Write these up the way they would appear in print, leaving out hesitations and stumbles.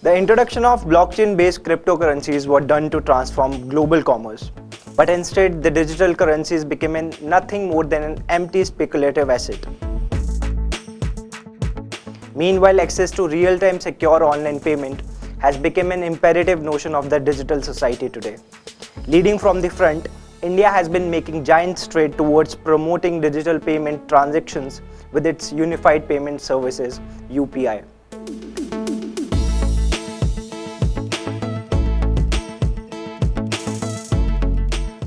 The introduction of blockchain-based cryptocurrencies was done to transform global commerce. But instead, the digital currencies became nothing more than an empty speculative asset. Meanwhile, access to real-time secure online payment has become an imperative notion of the digital society today. Leading from the front, India has been making giant strides towards promoting digital payment transactions with its Unified Payment Services (UPI).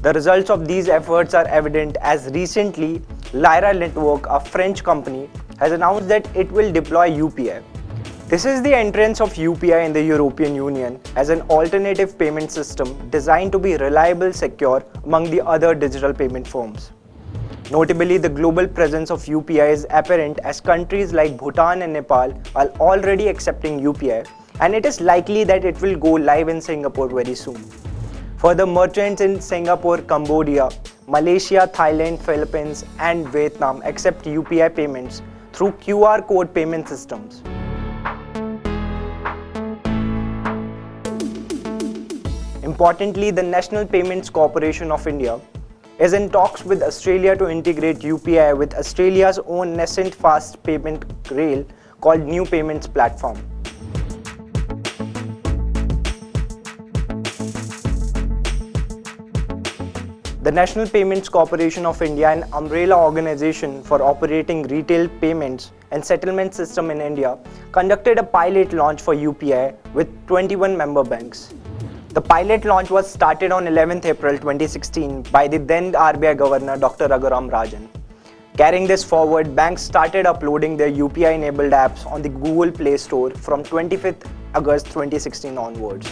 The results of these efforts are evident as recently Lyra Network, a French company, has announced that it will deploy UPI. This is the entrance of UPI in the European Union as an alternative payment system designed to be reliable, secure among the other digital payment forms. Notably, the global presence of UPI is apparent as countries like Bhutan and Nepal are already accepting UPI, and it is likely that it will go live in Singapore very soon. Further, merchants in Singapore, Cambodia, Malaysia, Thailand, Philippines, and Vietnam accept UPI payments through QR code payment systems. Importantly, the National Payments Corporation of India is in talks with Australia to integrate UPI with Australia's own nascent fast payment rail called New Payments Platform. The National Payments Corporation of India, an umbrella organization for operating retail payments and settlement system in India, conducted a pilot launch for UPI with 21 member banks. The pilot launch was started on 11th April 2016 by the then RBI Governor Dr. Raghuram Rajan. Carrying this forward, banks started uploading their UPI-enabled apps on the Google Play Store from 25th August 2016 onwards.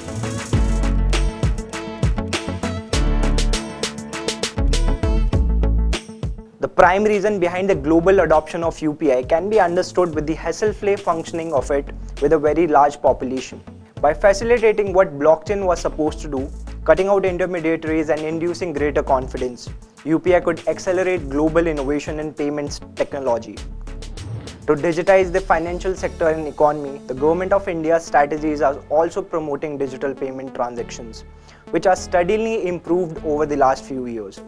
The prime reason behind the global adoption of UPI can be understood with the hassle-free functioning of it with a very large population. By facilitating what blockchain was supposed to do, cutting out intermediaries and inducing greater confidence, UPI could accelerate global innovation in payments technology. To digitize the financial sector and economy, the Government of India's strategies are also promoting digital payment transactions, which are steadily improved over the last few years.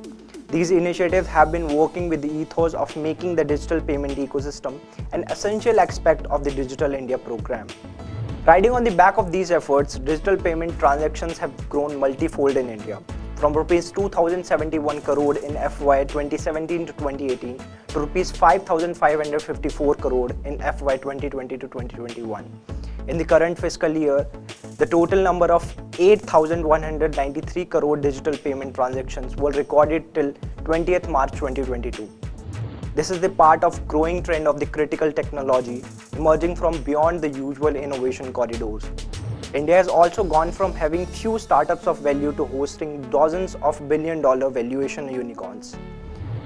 These initiatives have been working with the ethos of making the digital payment ecosystem an essential aspect of the Digital India program. Riding on the back of these efforts, digital payment transactions have grown multifold in India, from Rs 2,071 crore in FY 2017 to 2018 to Rs 5,554 crore in FY 2020 to 2021. In the current fiscal year, the total number of 8,193 crore digital payment transactions were recorded till 20th March 2022. This is the part of growing trend of the critical technology emerging from beyond the usual innovation corridors. India has also gone from having few startups of value to hosting dozens of billion-dollar valuation unicorns.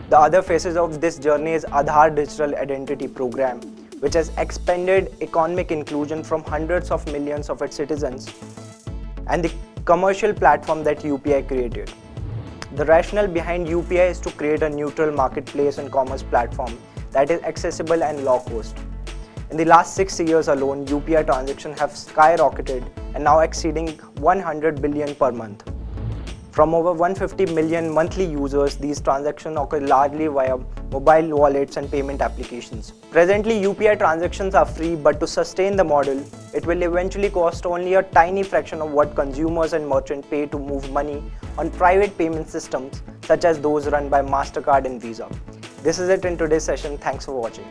The other phases of this journey is Aadhaar Digital Identity Program, which has expanded economic inclusion from hundreds of millions of its citizens, and the commercial platform that UPI created. The rationale behind UPI is to create a neutral marketplace and commerce platform that is accessible and low cost. In the last 6 years alone, UPI transactions have skyrocketed and now exceeding 100 billion per month. From over 150 million monthly users, these transactions occur largely via mobile wallets and payment applications. Presently, UPI transactions are free, but to sustain the model, it will eventually cost only a tiny fraction of what consumers and merchants pay to move money on private payment systems such as those run by MasterCard and Visa. This is it in today's session. Thanks for watching.